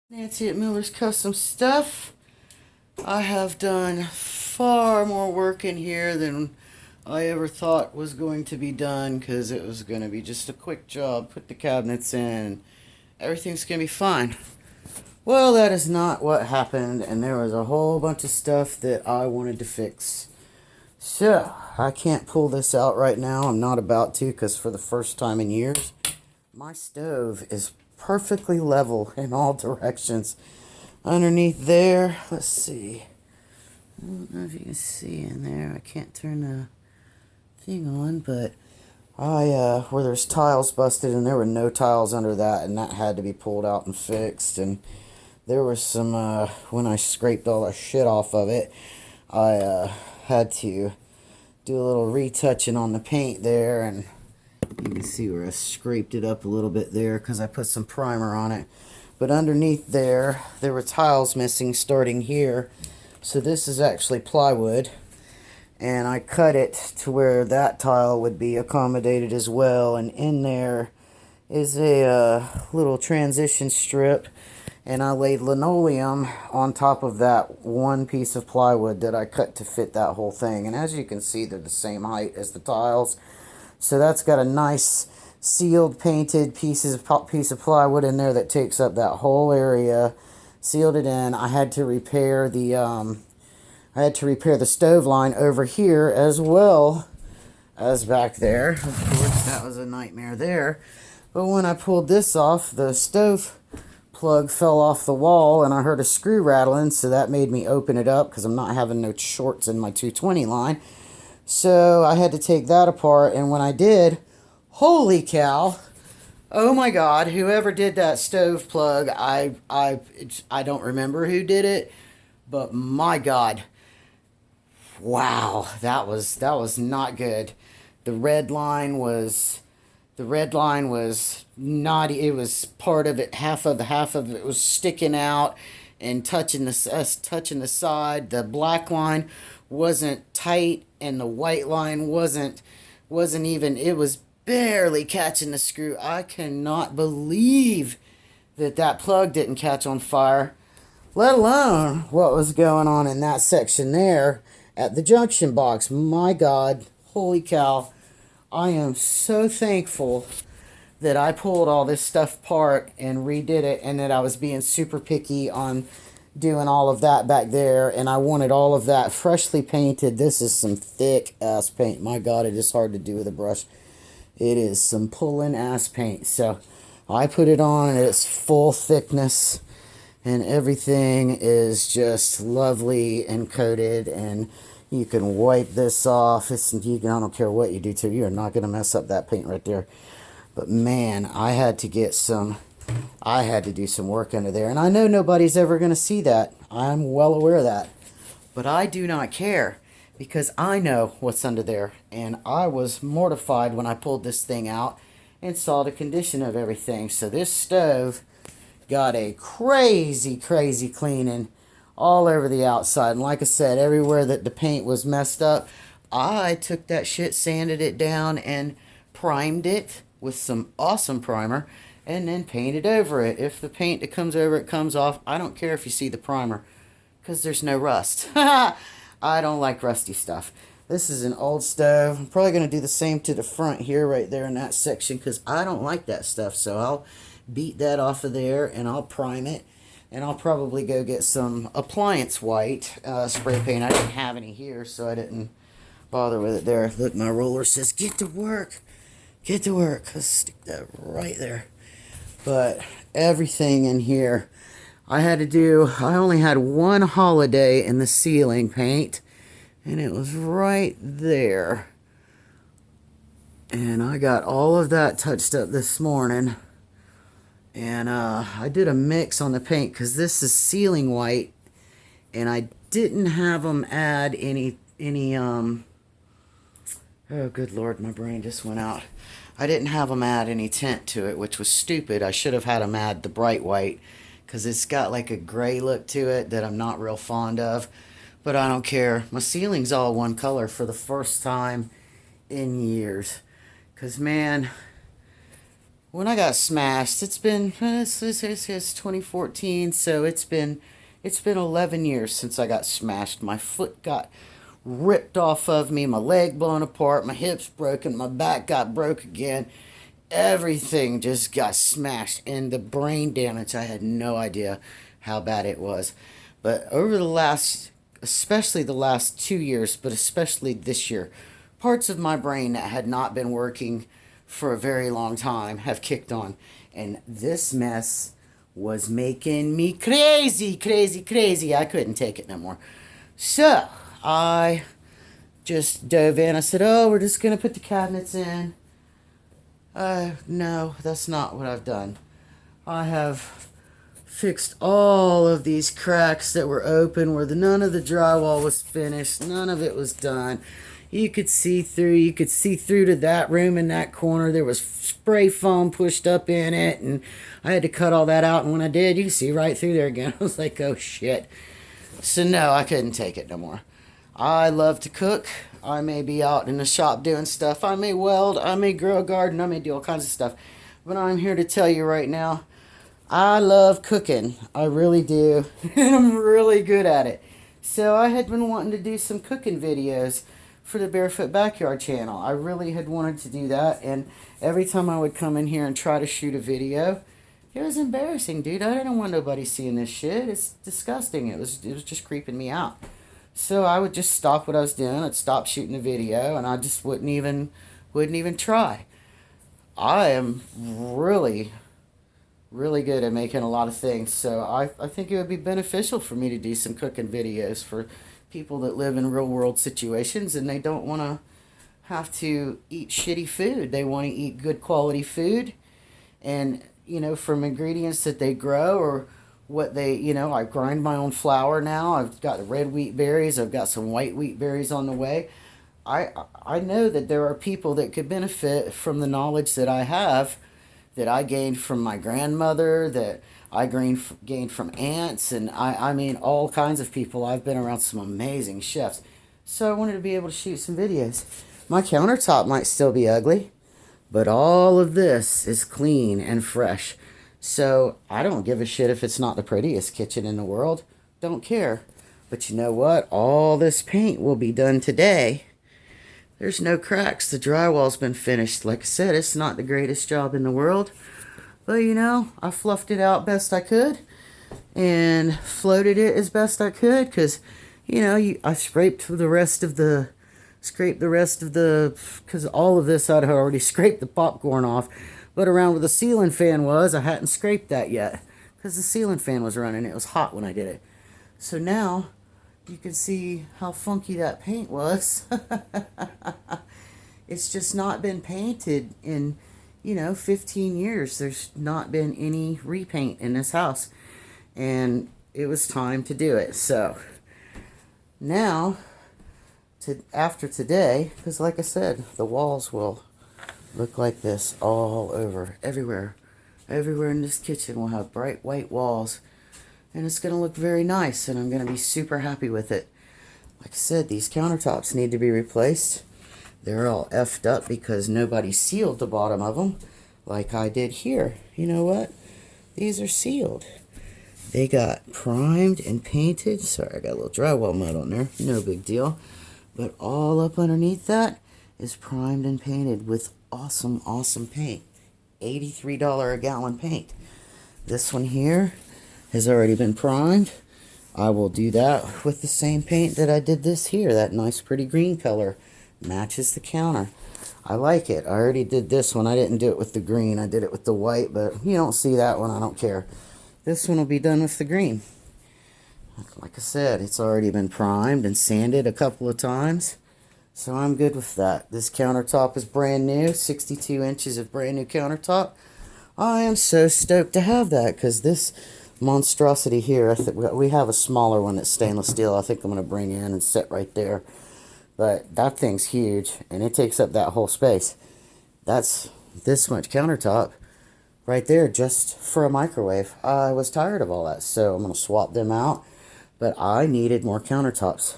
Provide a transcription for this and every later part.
Nancy at Miller's Custom Stuff. I have done far more work in here than I ever thought was going to be done because it was going to be just a quick job. Put the cabinets in. Everything's going to be fine. Well, that is not what happened, and there was a whole bunch of stuff that I wanted to fix. So, I can't pull this out right now. I'm not about to because for the first time in years, my stove is perfectly level in all directions. Underneath there, let's see. I don't know if you can see in there. I can't turn the thing on, but where there's tiles busted and there were no tiles under that, and that had to be pulled out and fixed. And there was some, when I scraped all the shit off of it, I had to do a little retouching on the paint there, and you can see where I scraped it up a little bit there because I put some primer on it. But underneath there were tiles missing starting here. So this is actually plywood. And I cut it to where that tile would be accommodated as well. And in there is a little transition strip. And I laid linoleum on top of that one piece of plywood that I cut to fit that whole thing. And as you can see, they're the same height as the tiles. So that's got a nice sealed painted piece of plywood in there that takes up that whole area. Sealed it in. I had to repair the stove line over here as well as back there. Of course, that was a nightmare there. But when I pulled this off, the stove plug fell off the wall and I heard a screw rattling, so that made me open it up because I'm not having no shorts in my 220 line. So I had to take that apart, and when I did, holy cow, oh my God, whoever did that stove plug, I don't remember who did it, but my God, wow, that was not good. The red line was not, it was part of it, half of it was sticking out and touching the side. The black line wasn't tight, and the white line wasn't even, it was barely catching the screw. I cannot believe that plug didn't catch on fire, let alone what was going on in that section there at the junction box. My God, holy cow. I am so thankful that I pulled all this stuff apart and redid it, and that I was being super picky on doing all of that back there, and I wanted all of that freshly painted. This is some thick ass paint. My God, it is hard to do with a brush. It is some pulling ass paint. So I put it on and it's full thickness, and everything is just lovely and coated, and you can wipe this off. I don't care what you do to it, you're not going to mess up that paint right there. But man, I had to do some work under there. And I know nobody's ever going to see that. I'm well aware of that. But I do not care because I know what's under there. And I was mortified when I pulled this thing out and saw the condition of everything. So this stove got a crazy, crazy cleaning all over the outside. And like I said, everywhere that the paint was messed up, I took that shit, sanded it down, and primed it with some awesome primer, and then painted over it. If the paint that comes over it comes off, I don't care if you see the primer, because there's no rust. I don't like rusty stuff. This is an old stove. I'm probably going to do the same to the front here, right there in that section, because I don't like that stuff. So I'll beat that off of there, and I'll prime it, and I'll probably go get some appliance white spray paint. I didn't have any here, so I didn't bother with it there. Look, my roller says, get to work. Get to work. Let's stick that right there. But everything in here, I only had one holiday in the ceiling paint, and it was right there. And I got all of that touched up this morning. And I did a mix on the paint because this is ceiling white, and I didn't have them add any oh, good Lord, my brain just went out. I didn't have them add any tint to it, which was stupid. I should have had them add the bright white, because it's got like a gray look to it that I'm not real fond of. But I don't care. My ceiling's all one color for the first time in years. Because, man, when I got smashed, it's 2014, so it's been 11 years since I got smashed. My foot got ripped off of me, my leg blown apart, my hips broken, my back got broke again. Everything just got smashed, and the brain damage, I had no idea how bad it was. But over the last, especially the last 2 years, but especially this year, parts of my brain that had not been working for a very long time have kicked on. And this mess was making me crazy, crazy, crazy. I couldn't take it no more. So I just dove in. I said, oh, we're just going to put the cabinets in. No, that's not what I've done. I have fixed all of these cracks that were open where none of the drywall was finished. None of it was done. You could see through. You could see through to that room in that corner. There was spray foam pushed up in it, and I had to cut all that out. And when I did, you can see right through there again. I was like, oh, shit. So, no, I couldn't take it no more. I love to cook. I may be out in the shop doing stuff. I may weld. I may grow a garden. I may do all kinds of stuff. But I'm here to tell you right now, I love cooking. I really do. And I'm really good at it. So I had been wanting to do some cooking videos for the Barefoot Backyard channel. I really had wanted to do that. And every time I would come in here and try to shoot a video, it was embarrassing, dude. I didn't want nobody seeing this shit. It's disgusting. It was just creeping me out. So I would just stop what I was doing. I'd stop shooting the video, and I just wouldn't even try. I am really, really good at making a lot of things, so I think it would be beneficial for me to do some cooking videos for people that live in real world situations and they don't want to have to eat shitty food. They want to eat good quality food, and from ingredients that they grow or what they, I grind my own flour now. I've got red wheat berries. I've got some white wheat berries on the way. I know that there are people that could benefit from the knowledge that I have, that I gained from my grandmother, that I gained from aunts, and I mean all kinds of people. I've been around some amazing chefs. So I wanted to be able to shoot some videos. My countertop might still be ugly, but all of this is clean and fresh. So I don't give a shit if it's not the prettiest kitchen in the world. Don't care. But you know what? All this paint will be done today. There's no cracks. The drywall's been finished. Like I said, it's not the greatest job in the world. But I fluffed it out best I could and floated it as best I could because, I scraped the rest of the, because all of this I'd already scraped the popcorn off. But around where the ceiling fan was, I hadn't scraped that yet because the ceiling fan was running. It was hot when I did it. So now you can see how funky that paint was. It's just not been painted in, 15 years. There's not been any repaint in this house. And it was time to do it. So now, after today, because like I said, the walls will look like this all over, everywhere. Everywhere in this kitchen will have bright white walls. And it's going to look very nice, and I'm going to be super happy with it. Like I said, these countertops need to be replaced. They're all effed up because nobody sealed the bottom of them like I did here. You know what? These are sealed. They got primed and painted. Sorry, I got a little drywall mud on there. No big deal. But all up underneath that is primed and painted with awesome, awesome paint. $83 a gallon paint. This one here has already been primed. I will do that with the same paint that I did this here. That nice pretty green color matches the counter. I like it. I already did this one. I didn't do it with the green. I did it with the white, but you don't see that one. I don't care. This one will be done with the green. Like I said, it's already been primed and sanded a couple of times. So I'm good with that. This countertop is brand new. 62 inches of brand new countertop. I am so stoked to have that because this monstrosity here, we have a smaller one that's stainless steel. I think I'm going to bring in and set right there. But that thing's huge and it takes up that whole space. That's this much countertop right there just for a microwave. I was tired of all that, so I'm going to swap them out. But I needed more countertops.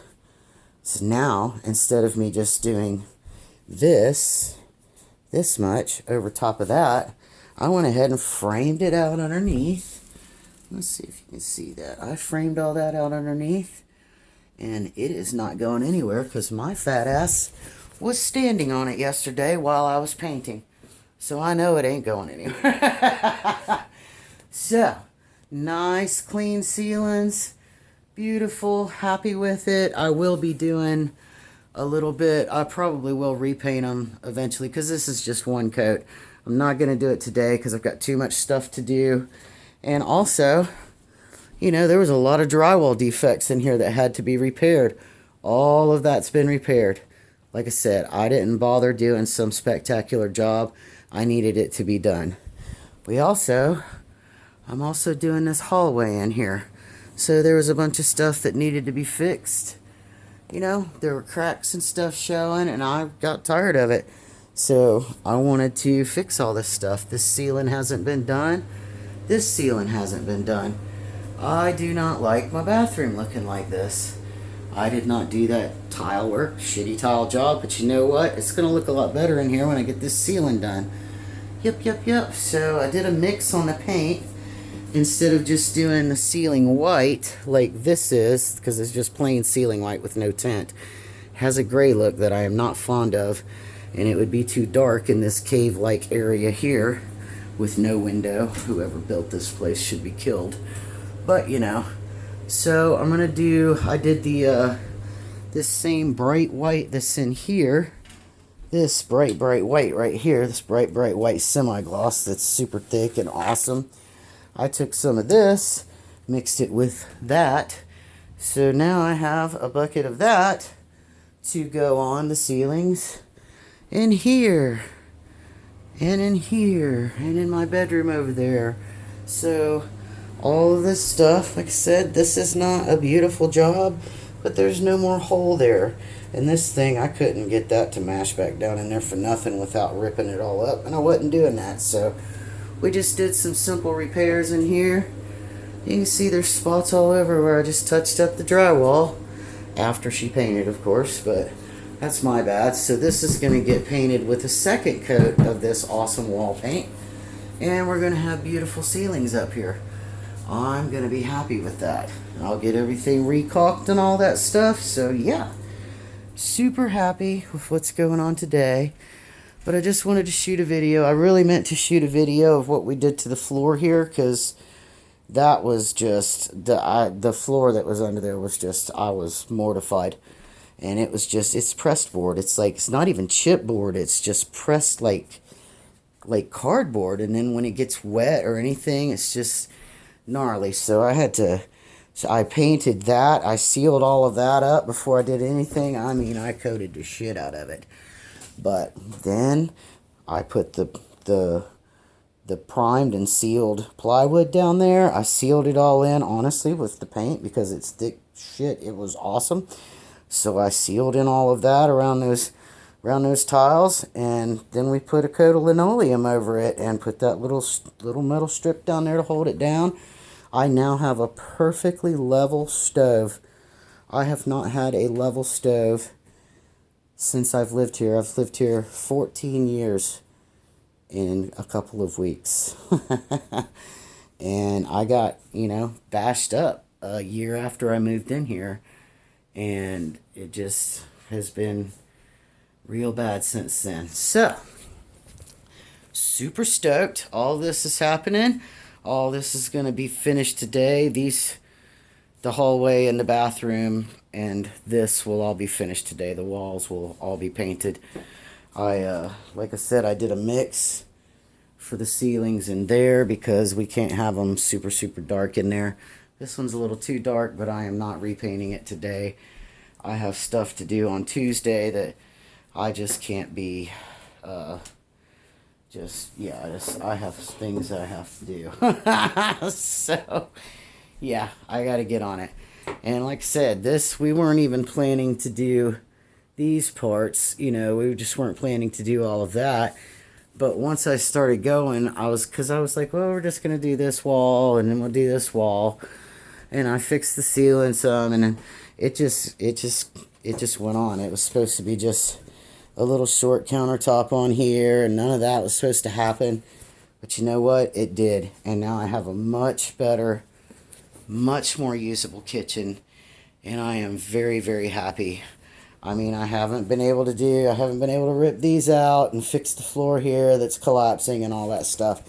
So now, instead of me just doing this much over top of that, I went ahead and framed it out underneath. Let's see if you can see that. I framed all that out underneath, and it is not going anywhere because my fat ass was standing on it yesterday while I was painting. So I know it ain't going anywhere. So, nice clean ceilings. Beautiful. Happy with it. I will be doing a little bit. I probably will repaint them eventually because this is just one coat. I'm not going to do it today because I've got too much stuff to do. And also, you know, there was a lot of drywall defects in here that had to be repaired. All of that's been repaired. Like I said, I didn't bother doing some spectacular job. I needed it to be done. I'm also doing this hallway in here. So there was a bunch of stuff that needed to be fixed. You know, there were cracks and stuff showing, and I got tired of it. So I wanted to fix all this stuff. This ceiling hasn't been done. This ceiling hasn't been done. I do not like my bathroom looking like this. I did not do that tile work, shitty tile job, but you know what? It's going to look a lot better in here when I get this ceiling done. Yep. So I did a mix on the paint. Instead of just doing the ceiling white like this is, because it's just plain ceiling white with no tint, it has a gray look that I am not fond of, and it would be too dark in this cave-like area here with no window. Whoever built this place should be killed. But, you know, so I'm going to do, I did the, this same bright white that's in here, this bright white right here, this bright white semi-gloss that's super thick and awesome. I took some of this, mixed it with that, so now I have a bucket of that to go on the ceilings in here, and in here, and in my bedroom over there. So all of this stuff, like I said, this is not a beautiful job, but there's no more hole there. And this thing, I couldn't get that to mash back down in there for nothing without ripping it all up, and I wasn't doing that, so we just did some simple repairs in here. You can see there's spots all over where I just touched up the drywall after she painted, of course, but that's my bad. So this is going to get painted with a second coat of this awesome wall paint, and we're going to have beautiful ceilings up here. I'm going to be happy with that. I'll get everything recaulked and all that stuff. So yeah, super happy with what's going on today. But I just wanted to shoot a video. I really meant to shoot a video of what we did to the floor here, because that was just, the floor that was under there was just, I was mortified. And it was just, it's pressed board. It's like, it's not even chipboard. It's just pressed like cardboard. And then when it gets wet or anything, it's just gnarly. So I painted that. I sealed all of that up before I did anything. I mean, I coated the shit out of it. But then I put the primed and sealed plywood down there. I sealed it all in, honestly, with the paint because it's thick shit. It was awesome. So I sealed in all of that around those tiles, and then we put a coat of linoleum over it and put that little metal strip down there to hold it down. I now have a perfectly level stove. I have not had a level stove since I've lived here. I've lived here 14 years in a couple of weeks. And I got, bashed up a year after I moved in here. And it just has been real bad since then. So, super stoked. All this is happening. All this is going to be finished today. The hallway and the bathroom and this will all be finished today. The walls will all be painted. Like I said, I did a mix for the ceilings in there because we can't have them super dark in there. This one's a little too dark, but I am not repainting it today. I have stuff to do on Tuesday that I just can't be, I have things that I have to do. So, yeah, I got to get on it. And like I said, we weren't even planning to do these parts. We just weren't planning to do all of that. But once I started going, I was like, well, we're just going to do this wall, and then we'll do this wall. And I fixed the ceiling some, and then it just went on. It was supposed to be just a little short countertop on here, and none of that was supposed to happen. But you know what? It did. And now I have a much better, much more usable kitchen. And I am very, very happy. I mean, I haven't been able to rip these out and fix the floor here that's collapsing and all that stuff.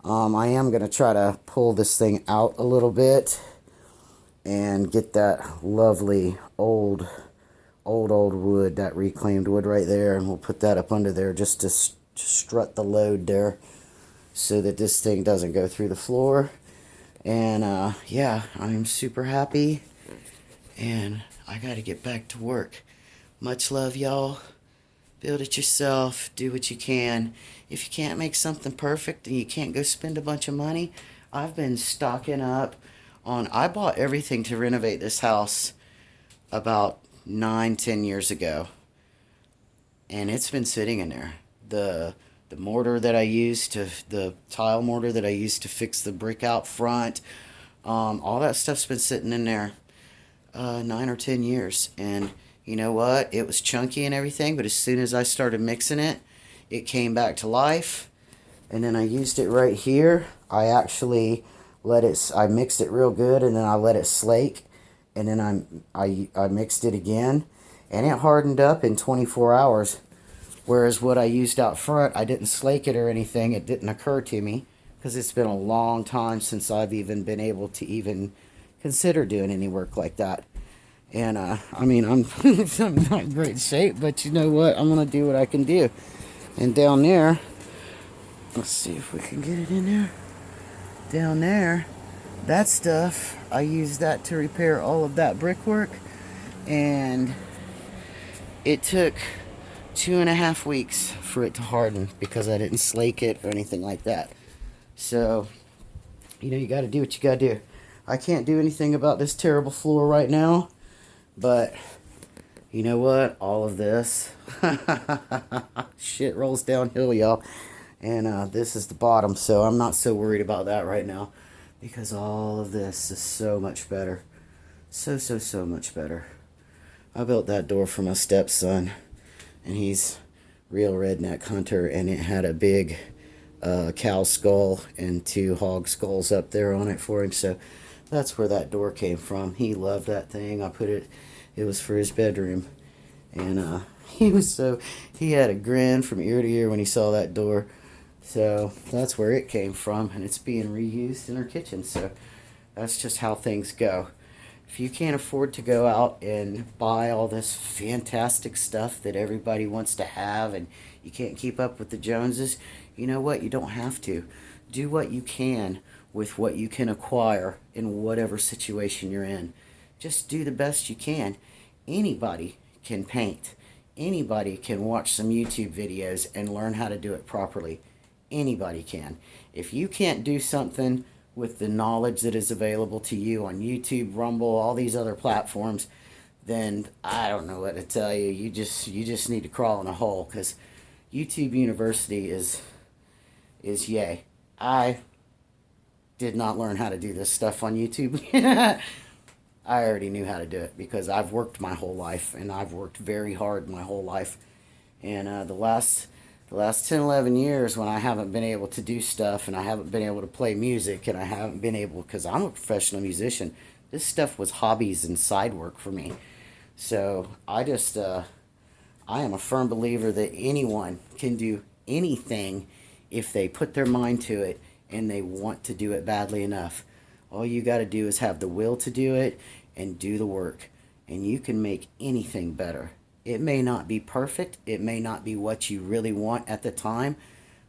I am going to try to pull this thing out a little bit and get that lovely old wood, that reclaimed wood right there, and we'll put that up under there just to strut the load there so that this thing doesn't go through the floor. And yeah, I'm super happy, and I got to get back to work. Much love, y'all. Build it yourself. Do what you can. If you can't make something perfect and you can't go spend a bunch of money, I've been stocking up on... I bought everything to renovate this house about 9-10 years ago, and it's been sitting in there. The mortar that I used to... the tile mortar that I used to fix the brick out front, all that stuff's been sitting in there 9 or 10 years. And you know what? It was chunky and everything, but as soon as I started mixing it, it came back to life. And then I used it right here. I actually I mixed it real good, and then I let it slake, and then I mixed it again, and it hardened up in 24 hours. Whereas what I used out front, I didn't slake it or anything. It didn't occur to me because it's been a long time since I've even been able to even consider doing any work like that. And I mean, I'm not in great shape, but you know what? I'm gonna do what I can do. And down there, let's see if we can get it in there. Down there, that stuff, I used that to repair all of that brickwork, and it took 2.5 weeks for it to harden because I didn't slake it or anything like that. So, you know, you got to do what you got to do. I can't do anything about this terrible floor right now, but you know what? All of this shit rolls downhill, y'all. And this is the bottom, so I'm not so worried about that right now, because all of this is so much better. So much better. I built that door for my stepson, and he's real redneck hunter, and it had a big cow skull and 2 hog skulls up there on it for him, so that's where that door came from. He loved that thing. It was for his bedroom, and he had a grin from ear to ear when he saw that door. So that's where it came from, and it's being reused in our kitchen. So that's just how things go. If you can't afford to go out and buy all this fantastic stuff that everybody wants to have, and you can't keep up with the Joneses, you know what? You don't have to. Do what you can with what you can acquire in whatever situation you're in. Just do the best you can. Anybody can paint. Anybody can watch some YouTube videos and learn how to do it properly. Anybody can. If you can't do something with the knowledge that is available to you on YouTube, Rumble, all these other platforms, then I don't know what to tell you. You just need to crawl in a hole, because YouTube University is yay. I did not learn how to do this stuff on YouTube. I already knew how to do it because I've worked my whole life, and I've worked very hard my whole life. And the last 10, 11 years when I haven't been able to do stuff, and I haven't been able to play music, and I haven't been able, because I'm a professional musician, this stuff was hobbies and side work for me. So I am a firm believer that anyone can do anything if they put their mind to it and they want to do it badly enough. All you got to do is have the will to do it and do the work, and you can make anything better. It may not be perfect. It may not be what you really want at the time,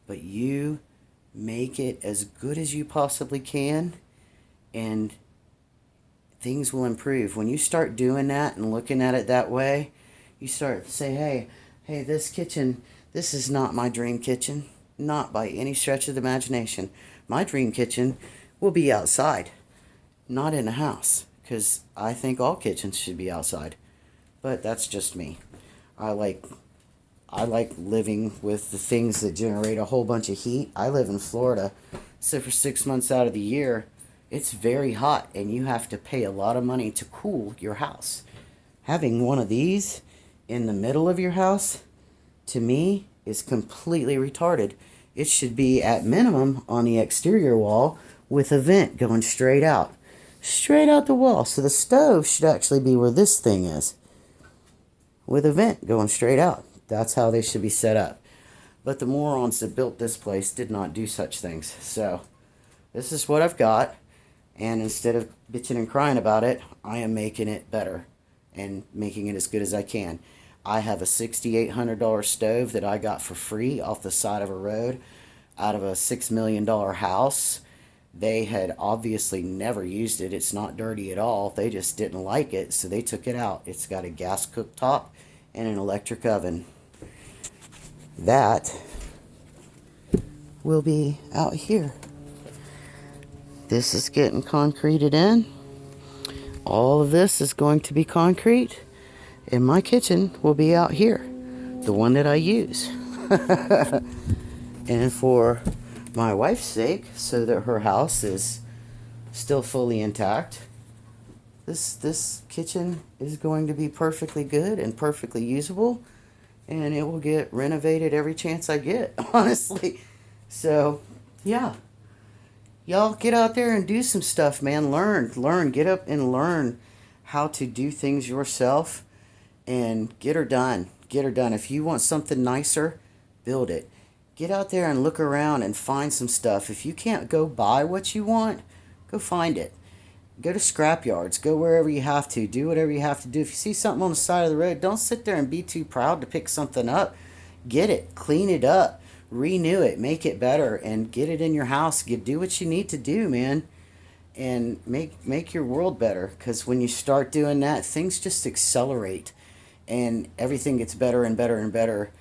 but you make it as good as you possibly can, and things will improve. When you start doing that and looking at it that way, you start to say, hey, this kitchen, this is not my dream kitchen. Not by any stretch of the imagination. My dream kitchen will be outside, not in a house, because I think all kitchens should be outside. But that's just me. I like living with the things that generate a whole bunch of heat. I live in Florida, so for 6 months out of the year, it's very hot, and you have to pay a lot of money to cool your house. Having one of these in the middle of your house, to me, is completely retarded. it should be at minimum on the exterior wall with a vent going straight out. Straight out the wall. So the stove should actually be where this thing is, with a vent going straight out. That's how they should be set up. But the morons that built this place did not do such things. So this is what I've got. And instead of bitching and crying about it, I am making it better and making it as good as I can. I have a $6,800 stove that I got for free off the side of a road out of a $6 million house. They had obviously never used it. It's not dirty at all. They just didn't like it, so they took it out. It's got a gas cooktop and an electric oven. That will be out here. This is getting concreted in. All of this is going to be concrete. And my kitchen will be out here, the one that I use. And for my wife's sake, so that her house is still fully intact, this kitchen is going to be perfectly good and perfectly usable, and it will get renovated every chance I get, honestly. So, yeah. Y'all get out there and do some stuff, man. Learn, get up and learn how to do things yourself and get her done. Get her done. If you want something nicer, build it. Get out there and look around and find some stuff. If you can't go buy what you want, go find it. Go to scrap yards. Go wherever you have to. Do whatever you have to do. If you see something on the side of the road, don't sit there and be too proud to pick something up. Get it. Clean it up. Renew it. Make it better. And get it in your house. Do what you need to do, man. And make your world better. Because when you start doing that, things just accelerate. And everything gets better and better and better.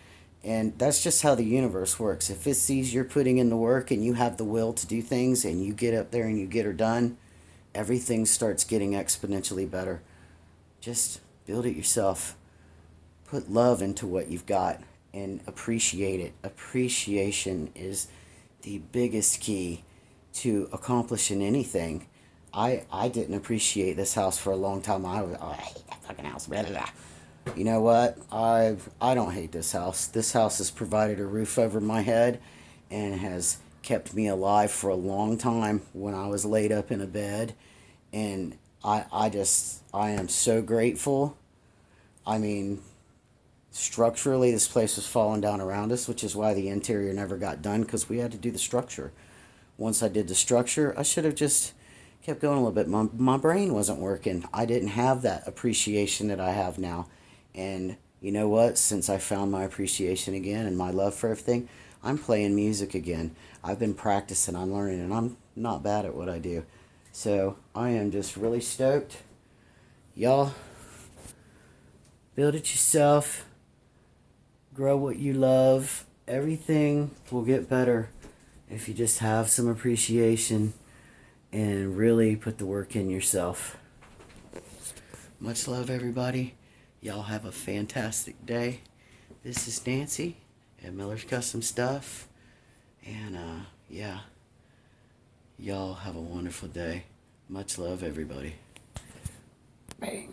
And that's just how the universe works. If it sees you're putting in the work and you have the will to do things and you get up there and you get her done, everything starts getting exponentially better. Just build it yourself. Put love into what you've got and appreciate it. Appreciation is the biggest key to accomplishing anything. I didn't appreciate this house for a long time. I hate that fucking house. Blah, blah, blah. You know what? I don't hate this house. This house has provided a roof over my head and has kept me alive for a long time when I was laid up in a bed. And I am so grateful. I mean, structurally, this place was falling down around us, which is why the interior never got done, because we had to do the structure. Once I did the structure, I should have just kept going a little bit. My brain wasn't working. I didn't have that appreciation that I have now. And you know what? Since I found my appreciation again and my love for everything, I'm playing music again. I've been practicing, I'm learning, and I'm not bad at what I do. So I am just really stoked. Y'all, build it yourself. Grow what you love. Everything will get better if you just have some appreciation and really put the work in yourself. Much love, everybody. Y'all have a fantastic day. This is Nancy at Miller's Custom Stuff. And, yeah. Y'all have a wonderful day. Much love, everybody. Bang.